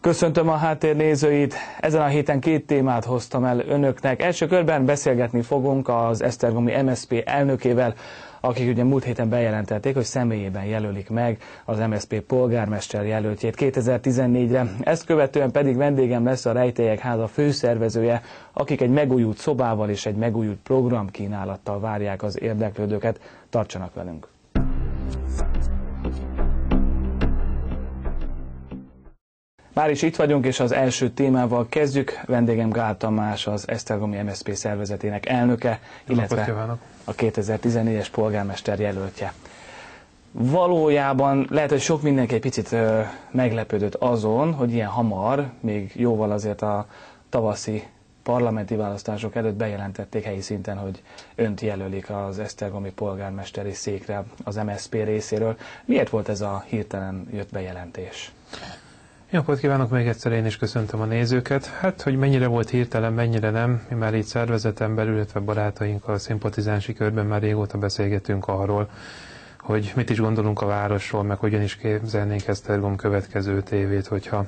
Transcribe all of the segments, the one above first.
Köszöntöm a háttér nézőit! Ezen a héten két témát hoztam el önöknek. Első körben beszélgetni fogunk az esztergomi MSZP elnökével, akik ugye múlt héten bejelentették, hogy személyében jelölik meg az MSZP polgármester jelöltjét 2014-re. Ezt követően pedig vendégem lesz a Rejtélyek Háza főszervezője, akik egy megújult szobával és egy megújult programkínálattal várják az érdeklődőket. Tartsanak velünk! Már is itt vagyunk, és az első témával kezdjük. Vendégem Gál Tamás, az esztergomi MSZP szervezetének elnöke, illetve a 2014-es polgármester jelöltje. Valójában lehet, hogy sok mindenki egy picit meglepődött azon, hogy ilyen hamar, még jóval azért a tavaszi parlamenti választások előtt bejelentették helyi szinten, hogy önt jelölik az esztergomi polgármesteri székre az MSZP részéről. Miért volt ez a hirtelen jött bejelentés? Jó napot kívánok, még egyszer én is köszöntöm a nézőket. Hát, hogy mennyire volt hirtelen, mennyire nem, mi már így szervezeten belül, illetve barátainkkal, a szimpatizánsi körben már régóta beszélgetünk arról, hogy mit is gondolunk a városról, meg hogyan is képzelnénk Esztergom következő évét, hogyha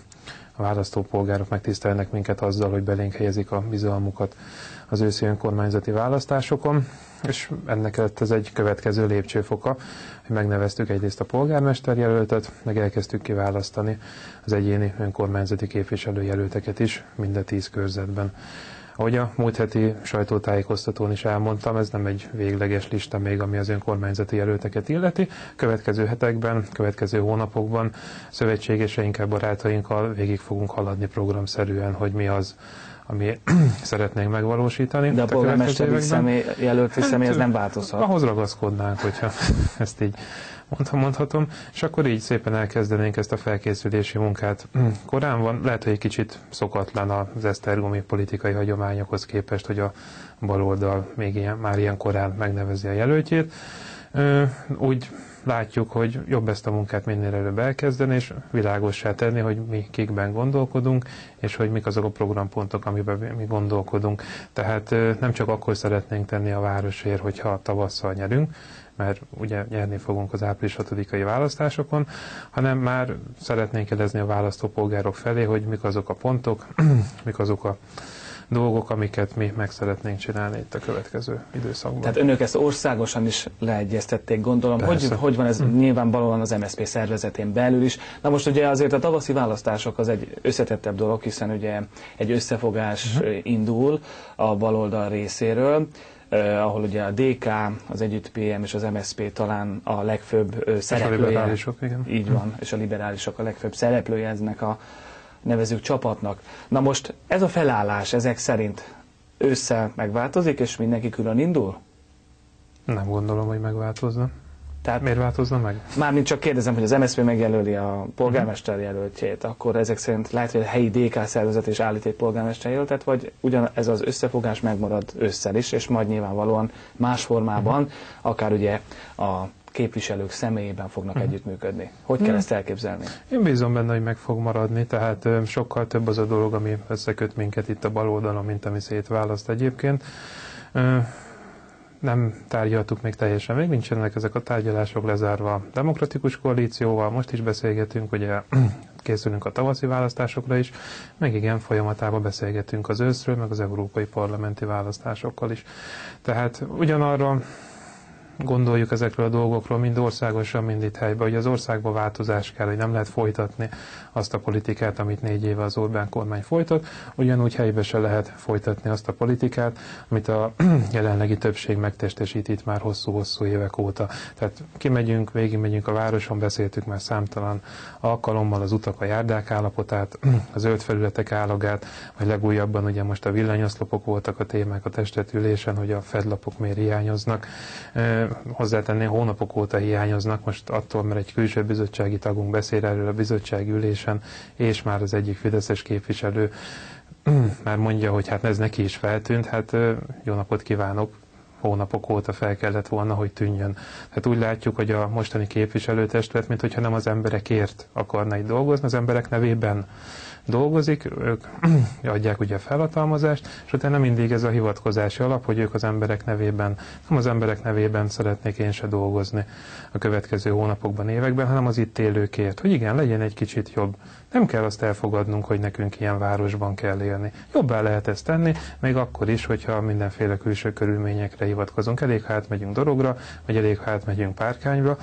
a választópolgárok megtisztelnek minket azzal, hogy belénk helyezik a bizalmukat az őszi önkormányzati választásokon, és ennek lett ez egy következő lépcsőfoka, hogy megneveztük egyrészt a polgármester jelöltet, meg elkezdtük kiválasztani az egyéni önkormányzati képviselőjelölteket is, mind a 10 körzetben. Ahogy a múlt heti sajtótájékoztatón is elmondtam, ez nem egy végleges lista még, ami az önkormányzati jelölteket illeti. Következő hetekben, következő hónapokban szövetségeseinkkel, barátainkkal végig fogunk haladni programszerűen, hogy mi az, ami szeretnénk megvalósítani. De a polgármesteri jelölti személy ez nem változhat. Ahhoz ragaszkodnánk, hogyha ezt így mondhatom, és akkor így szépen elkezdenénk ezt a felkészülési munkát. Korán van, lehet, hogy egy kicsit szokatlan az esztergomi politikai hagyományokhoz képest, hogy a baloldal még már ilyen korán megnevezi a jelöltjét. Úgy látjuk, hogy jobb ezt a munkát minél előbb elkezdeni, és világossá tenni, hogy mi kikben gondolkodunk, és hogy mik azok a programpontok, amiben mi gondolkodunk. Tehát nem csak akkor szeretnénk tenni a városért, hogyha tavasszal nyerünk, mert ugye nyerni fogunk az április 6-ai választásokon, hanem már szeretnénk jelezni a választópolgárok felé, hogy mik azok a pontok, mik azok a dolgok, amiket mi meg szeretnénk csinálni itt a következő időszakban. Tehát önök ezt országosan is leegyeztették, gondolom. Hogy van ez nyilvánvalóan az MSZP szervezetén belül is? Na most ugye azért a tavaszi választások az egy összetettebb dolog, hiszen ugye egy összefogás indul a baloldal részéről, ahol ugye a DK, az Együtt PM és az MSZP talán a legfőbb szereplője. És a liberálisok, igen. Így van, és a liberálisok a legfőbb szereplője eznek a nevezük csapatnak. Na most ez a felállás ezek szerint ősszel megváltozik, és mindenki külön indul? Nem gondolom, hogy megváltozna. Tehát miért változna meg? Mármint csak kérdezem, hogy az MSZP megjelöli a polgármester jelöltjét, akkor ezek szerint lehet, hogy a helyi DK szervezet is állít egy polgármester jelöltet, vagy ugyan ez az összefogás megmarad ősszel is, és majd nyilvánvalóan más formában, akár ugye a képviselők személyében fognak együttműködni. Hogy kell ezt elképzelni? Én bízom benne, hogy meg fog maradni, tehát sokkal több az a dolog, ami összeköt minket itt a baloldalon, mint ami szétválaszt egyébként. Nem tárgyaltuk még teljesen, még nincsenek ezek a tárgyalások lezárva a demokratikus koalícióval, most is beszélgetünk, ugye készülünk a tavaszi választásokra is, meg igen, folyamatában beszélgetünk az őszről, meg az európai parlamenti választásokkal is. Tehát ugyanarra gondoljuk ezekről a dolgokról, mind országosan, mind itt helyben, hogy az országban változás kell, hogy nem lehet folytatni azt a politikát, amit 4 éve az Orbán kormány folytat, ugyanúgy helyben se lehet folytatni azt a politikát, amit a jelenlegi többség megtestesít itt már hosszú-hosszú évek óta. Tehát kimegyünk, végigmegyünk a városon, beszéltük már számtalan alkalommal az utak, a járdák állapotát, a zöld felületek állagát, vagy legújabban ugye most a villanyoszlopok voltak a témák a testületülésen, hogy a fedlapok miért hiányoznak. Hozzátenném, hónapok óta hiányoznak, most attól, mert egy külső bizottsági tagunk beszél erről a bizottsági ülésen, és már az egyik fideszes képviselő már mondja, hogy hát ez neki is feltűnt, hát jó napot kívánok, hónapok óta fel kellett volna, hogy tűnjön. Hát úgy látjuk, hogy a mostani képviselőtestület, mintha nem az emberekért akarna itt dolgozni, az emberek nevében dolgozik, ők adják ugye a felhatalmazást, és utána mindig ez a hivatkozási alap, hogy ők az emberek nevében, nem az emberek nevében szeretnék én se dolgozni a következő hónapokban, években, hanem az itt élőkért, hogy igen, legyen egy kicsit jobb. Nem kell azt elfogadnunk, hogy nekünk ilyen városban kell élni. Jobbá lehet ezt tenni, még akkor is, hogyha mindenféle külső körülményekre hivatkozunk. Elég, ha átmegyünk Dorogra, vagy elég, ha átmegyünk Párkányra.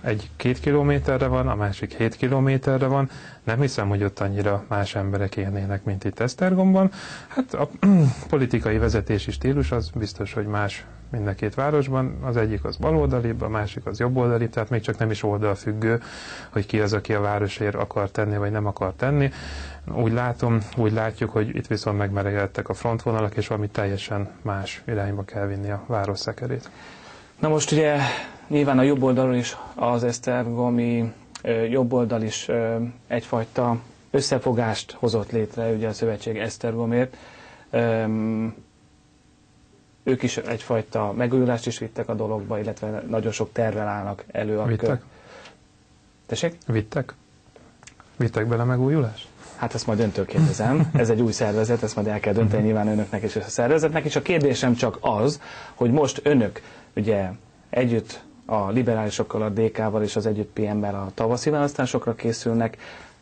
Egy 2 kilométerre van, a másik 7 kilométerre van. Nem hiszem, hogy ott annyira más emberek élnének, mint itt Esztergomban. Hát a politikai vezetési stílus az biztos, hogy más mind a két városban. Az egyik az baloldalibb, a másik az jobboldalibb, tehát még csak nem is oldalfüggő, hogy ki az, aki a városért akar tenni, vagy nem akar tenni. Úgy látjuk, hogy itt viszont megmeregettek a frontvonalak, és valami teljesen más irányba kell vinni a város szekerét. Na most ugye nyilván a jobb oldalon is az esztergomi jobb oldal is egyfajta összefogást hozott létre, ugye a Szövetség Esztergomért. Ők is egyfajta megújulást is vittek a dologba, illetve nagyon sok tervvel állnak elő. Vittek? Tessék? Vittek bele megújulást? Hát ezt majd öntől kérdezem. Ez egy új szervezet, ezt majd el kell dönteni nyilván önöknek és a szervezetnek, és a kérdésem csak az, hogy most önök ugye együtt a liberálisokkal, a DK-val és az Együtt PM-mel a tavaszi választásokra készülnek,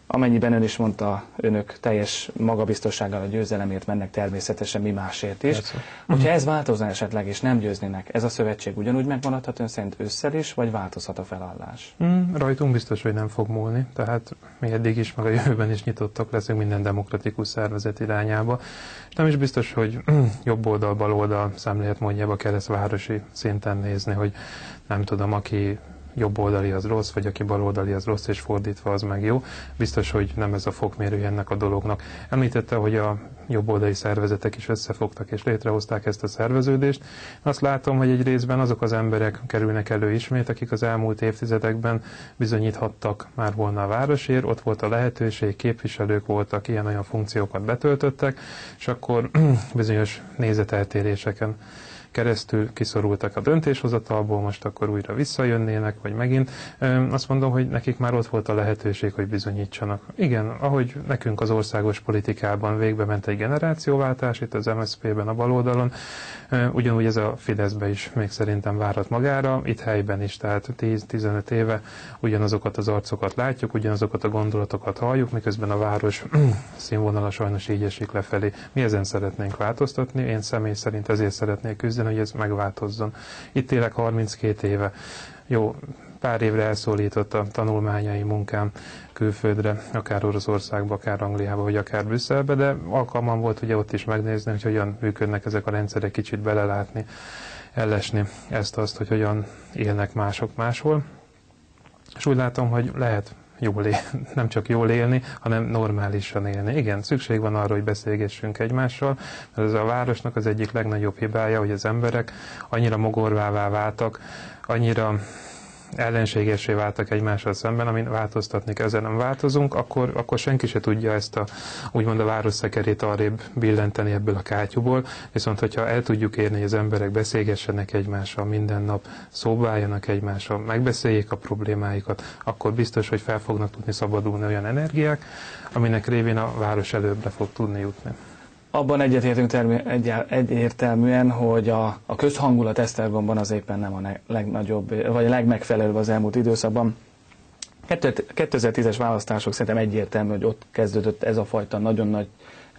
amennyiben ön is mondta, önök teljes magabiztossággal a győzelemért mennek, természetesen mi másért is. Persze. Hogyha ez változna esetleg, és nem győznének, ez a szövetség ugyanúgy megmaradhat ön szerint ősszel is, vagy változhat a felállás? Rajtunk biztos, hogy nem fog múlni, tehát mi eddig is, meg a jövőben is nyitottak leszünk minden demokratikus szervezet irányába. És nem is biztos, hogy jobb oldal, bal oldal szemléletmódjába kell ezt városi szinten nézni, hogy nem tudom, aki jobb oldali az rossz, vagy aki bal oldali az rossz, és fordítva az meg jó. Biztos, hogy nem ez a fokmérő ennek a dolognak. Említette, hogy a jobb oldali szervezetek is összefogtak és létrehozták ezt a szerveződést. Azt látom, hogy egy részben azok az emberek kerülnek elő ismét, akik az elmúlt évtizedekben bizonyíthattak már volna a városért, ott volt a lehetőség, képviselők voltak, ilyen-olyan funkciókat betöltöttek, és akkor bizonyos nézeteltéréseken keresztül kiszorultak a döntéshozatalból, most akkor újra visszajönnének, vagy megint. Azt mondom, hogy nekik már ott volt a lehetőség, hogy bizonyítsanak. Igen, ahogy nekünk az országos politikában végbe ment egy generációváltás, itt az MSZP-ben, a baloldalon, ugyanúgy ez a Fideszbe is még szerintem várat magára, itt helyben is, tehát 10-15 éve ugyanazokat az arcokat látjuk, ugyanazokat a gondolatokat halljuk, miközben a város színvonala sajnos így esik lefelé. Mi ezen szeretnénk változtatni, én személy szerint ezért szeretnék küzdeni, hogy ez megváltozzon. Itt élek 32 éve. Jó, pár évre elszólított a tanulmányai munkám külföldre, akár Oroszországba, akár Angliába, vagy akár Brüsszelbe, de alkalmam volt ugye ott is megnézni, hogy hogyan működnek ezek a rendszerek, kicsit belelátni, ellesni ezt-azt, hogy hogyan élnek mások máshol. És úgy látom, hogy lehet nem csak jól élni, hanem normálisan élni. Igen, szükség van arra, hogy beszélgessünk egymással, mert ez a városnak az egyik legnagyobb hibája, hogy az emberek annyira mogorvává váltak, annyira ellenségessé váltak egymással szemben, amin változtatni kell, ezzel nem változunk, akkor senki se tudja ezt úgymond a város szekerét arrébb billenteni ebből a kátyúból, viszont hogyha el tudjuk érni, hogy az emberek beszélgessenek egymással minden nap, szóba álljanak egymással, megbeszéljék a problémáikat, akkor biztos, hogy fel fognak tudni szabadulni olyan energiák, aminek révén a város előbbre fog tudni jutni. Abban egyetértünk egyértelműen, hogy a közhangulat Esztergomban az éppen nem a legnagyobb, vagy a legmegfelelőbb az elmúlt időszakban. 2010-es választások szerintem egyértelmű, hogy ott kezdődött ez a fajta nagyon nagy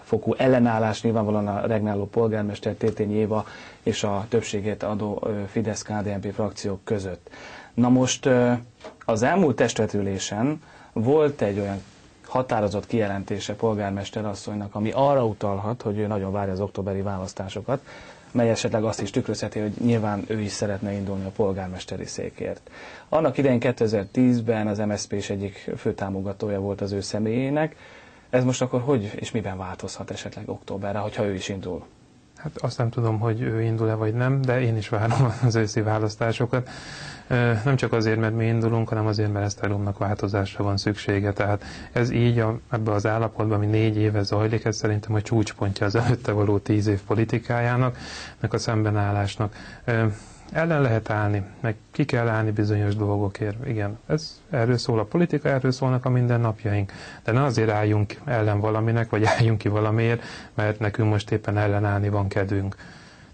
fokú ellenállás, nyilvánvalóan a regnáló polgármester Tétényi Éva és a többségét adó Fidesz-KDNP frakciók között. Na most az elmúlt testületülésen volt egy olyan határozott kijelentése polgármester asszonynak, ami arra utalhat, hogy ő nagyon várja az októberi választásokat, mely esetleg azt is tükrözheti, hogy nyilván ő is szeretne indulni a polgármesteri székért. Annak idején 2010-ben az MSZP is egyik főtámogatója volt az ő személyének. Ez most akkor hogy és miben változhat esetleg októberre, hogyha ő is indul? Hát azt nem tudom, hogy ő indul-e vagy nem, de én is várom az őszi választásokat. Nem csak azért, mert mi indulunk, hanem azért, mert Esztergomnak változásra van szüksége. Tehát ez így ebben az állapotban, ami 4 éve zajlik, ez szerintem a csúcspontja az előtte való 10 év politikájának, meg a szembenállásnak. ellen lehet állni, meg ki kell állni bizonyos dolgokért. Igen, erről szól a politika, erről szólnak a mindennapjaink. De ne azért álljunk ellen valaminek, vagy álljunk ki valamiért, mert nekünk most éppen ellenállni van kedvünk.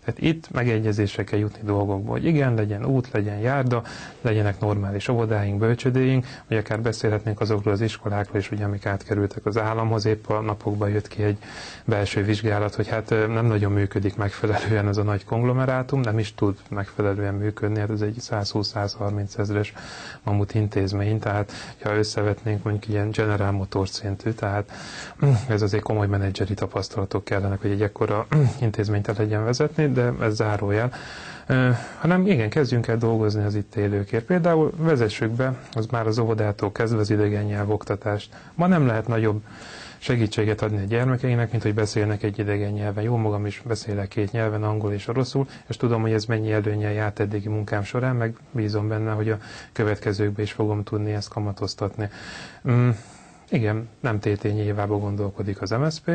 Tehát itt megegyezésre kell jutni dolgokból, hogy igen, legyen út, legyen járda, legyenek normális óvodáink, bölcsödéink, vagy akár beszélhetnénk azokról az iskolákról is, ugye, amik átkerültek az államhoz. Épp a napokban jött ki egy belső vizsgálat, hogy hát nem nagyon működik megfelelően ez a nagy konglomerátum, nem is tud megfelelően működni, hát ez egy 120-130 ezres mamut intézmény, tehát ha összevetnénk mondjuk ilyen General Motors szintű, tehát ez azért komoly menedzseri tapasztalatok kellenek, hogy egy ekkora intézményt el legyen vezetni, de ez zárójel. Hanem igen, kezdjünk el dolgozni az itt élőkért. Például vezessük be, az már az óvodától kezdve az idegen nyelvoktatást. Ma nem lehet nagyobb segítséget adni a gyermekeinek, mint hogy beszélnek egy idegen nyelven. Jó magam is beszélek 2 nyelven, angol és oroszul, és tudom, hogy ez mennyi előnnyel járt eddigi munkám során, meg bízom benne, hogy a következőkben is fogom tudni ezt kamatoztatni. Igen, nem tétényi évába gondolkodik az MSZP.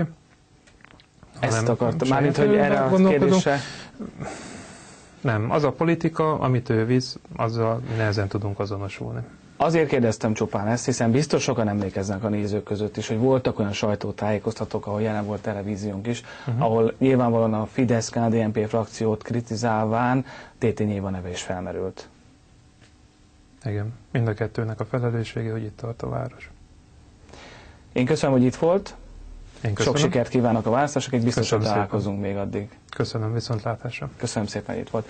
Ezt akartam, mármint, hogy erre a kérdésre... Nem, az a politika, amit ő visz, azzal nehezen tudunk azonosulni. Azért kérdeztem csupán ezt, hiszen biztos sokan emlékeznek a nézők között is, hogy voltak olyan sajtótájékoztatók, ahol jelen volt televíziónk is, ahol nyilvánvalóan a Fidesz-KDNP frakciót kritizálván Tétényi Éva neve is felmerült. Igen, mind a kettőnek a felelőssége, hogy itt tart a város. Én köszönöm, hogy itt volt. Sok sikert kívánok a választásokig, biztosan találkozunk még addig. Köszönöm, viszontlátásra. Köszönöm szépen, hogy itt volt.